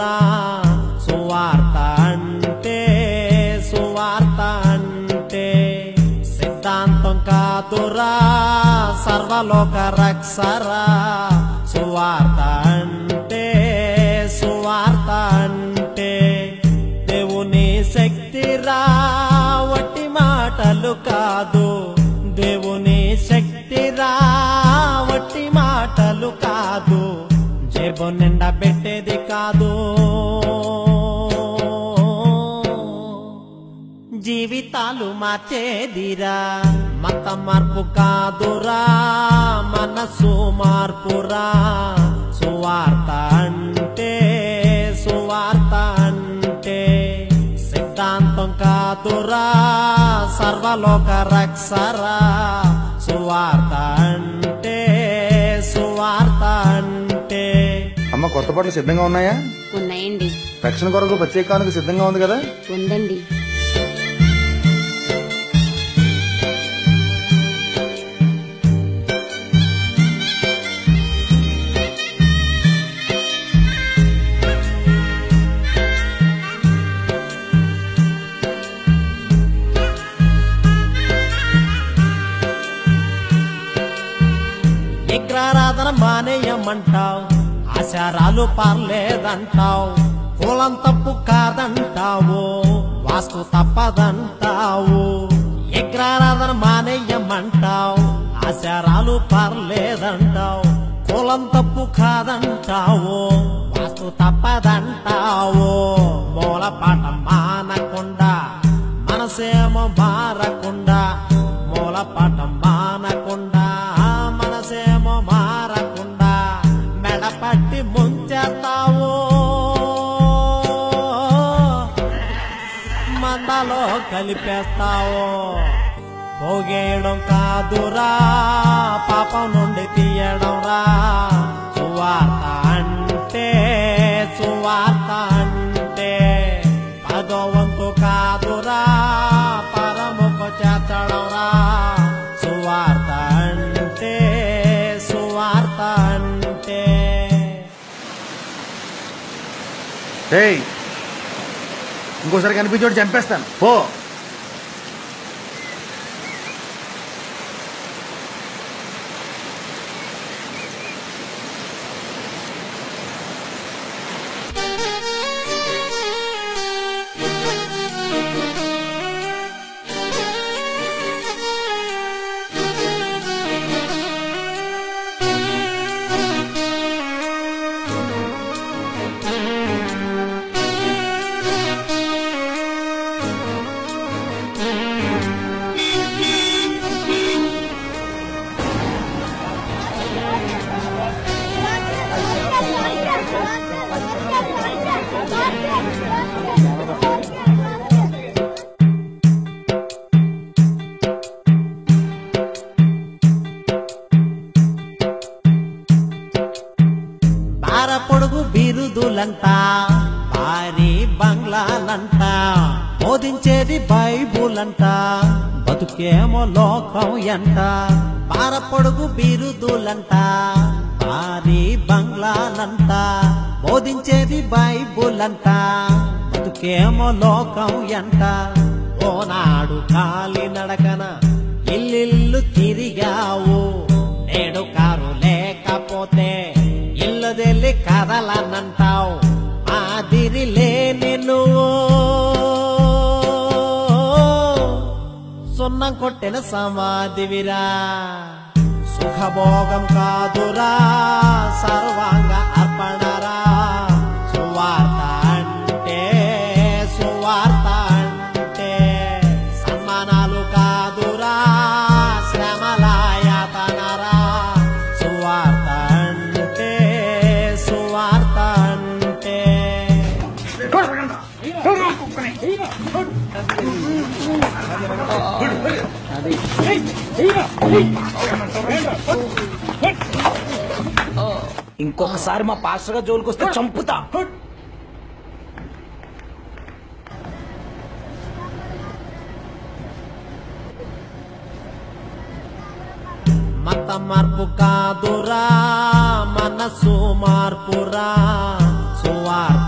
మార్పురా సువార్త అంటే సువార్త అంటే సిద్ధాంతం కాదురా సర్వలోక రక్షరా సువార్త అంటే సువార్త అంటే దేవుని శక్తిరా వట్టి మాటలు కాదు దేవుని శక్తిరా వట్టి మాటలు కాదు జేబు నిండా పెట్టేది కాదు జీవితాలు మార్చేదిరా మత మార్పు కాదురా మనసు మార్పురా సువార్త అంటే సువార్త అంటే సిద్ధాంతం కాదురా సర్వలోక రక్షరా సువార్త అంటే సువార్త అంటే అమ్మ కొత్త పాటలు సిద్ధంగా ఉన్నాయా? ఉన్నాయండి. రక్షణ కొరకు ప్రత్యేకానికి సిద్ధంగా ఉంది కదా? ఉందండి. విగ్రహారాధన మానేయమంటావు ఆచారాలు పర్లేదంటావు కులం తప్పు కాదంటావు వాస్తు తప్పదంటావు విగ్రహారాధన మానేయమంటావు ఆచారాలు పర్లేదంటావు కులం తప్పు కాదంటావు వాస్తు తప్పదంటావు మూలపాఠం మానకుండా మనసేమో మారకుండా మూలపాఠం మానకుండా మనసేమో మారకుండా మెడపట్టి ముంచేస్తావు మందలో కలిపేస్తావు పోగేయడం కాదురా పాపం నుండి తీయడం రా సువార్త అంటే సువార్త అంటే పదో వంతు కాదురా పరముకు చేర్చడం రా సువార్త అంటే సువార్త అంటే ఇంకోసారి కనిపించోడు చంపేస్తాను పో. పొడుగు బిరుదులంట భారీ బంగ్లాలంట బోధించేది బైబుల్ అంట బతుకేమో లోకం ఎంట పొడుగు బిరుదులంట భారీ బంగ్లాలంట బోధించేది బైబుల్ అంట బతుకేమో లోకం ఎంట ఓనాడు కాలి నడకన ఇల్లిల్లు తిరిగావు నేడు కారు లేకపోతే ఇల్లదెల్లి కదలనంటావు మాదిరి లేని నువ్వు సున్నం కొట్టిన సమాధివిరా సుఖభోగం కాదురా సర్వాంగ అర్పణరా సువార్త అంటే సువార్త అంటే సన్మానాలు కాదురా శ్రమలాయతనరా సువార్త అంటే సువార్త అంటే ఇంకొకసారి మా పాస్టర్ గా జోలికి వస్తే చంపుతా. మత మార్పు కాదురా మనసు మార్పురా సువార్త